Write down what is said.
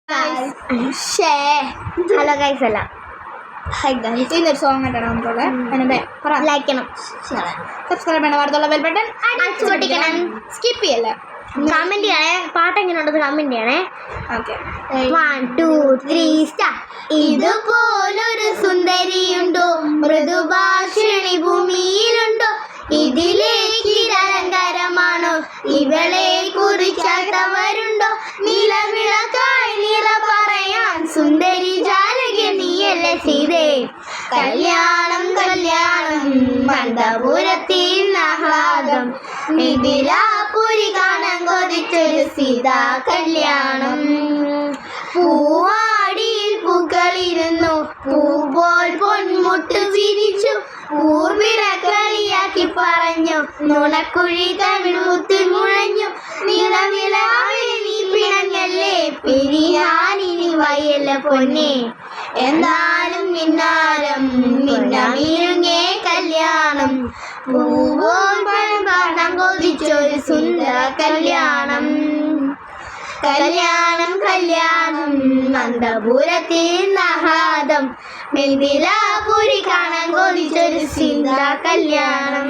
Hello guys അല്ല ഇന്നൊരു song കണ്ടാണ് നമുക്കുള്ളത് ലൈക്ക് ചെയ്യണം, സബ്സ്ക്രൈബ് ചെയ്യണം, അടുത്തുള്ള ബെൽ ബട്ടൺ അടിച്ചു പൊട്ടിക്കണം, സ്കിപ്പ് ചെയ്യല്ല, കമന്റ് ചെയ്യണേ. പാട്ട് എങ്ങനെയുണ്ടെന്ന് കമന്റ് ചെയ്യണേ. Okay 1 2 3 start. ഇതുപോലൊരു സുന്ദരിയുണ്ടോ, മൃദുഭാഷിണി ഭൂമിയിലുണ്ടോ, ഇതിലേക്ക് അലങ്കാരമാണോ, ഇവളെ കുറിച്ചവരുണ്ടോ, നിലവിളക്കായി നിറ പറയാൻ സുന്ദരി ജാലക നീയല്ലേ സീതേ. കല്യാണം കല്യാണം മന്ദപുരത്തിൻ ആഹ്ലാദം, മിഥിലാപുരി കാണാൻ കൊതിച്ചൊരു സീതാ കല്യാണം. പൂവാടിയിൽ പൂക്കളിരുന്നു, പൂപോൽ പൊന്മുട്ട് വിരിച്ചു, പൂർവിട കളിയാക്കി പറഞ്ഞു, നുണക്കുഴി തമിഴ് മുത്തു മുഴഞ്ഞു, നിറവിളാവിൽ നീ പിണങ്ങല്ലേ, പിരിയാനിനി വയല്ല പൊന്നെ, എന്നാലും മിന്നാരം മിന്നമിരുങ്ങേ കല്യാണം, പൂവോൽ പഴം കാണാൻ കൊതിച്ചൊരു സുന്ദര കല്യാണം. കല്യാണം കല്യാണം മന്ദപുരത്തിൻ ആഹ്ലാദം, മിഥിലാപുരി കാണാൻ കൊതിച്ചൊരു സുന്ദര കല്യാണം.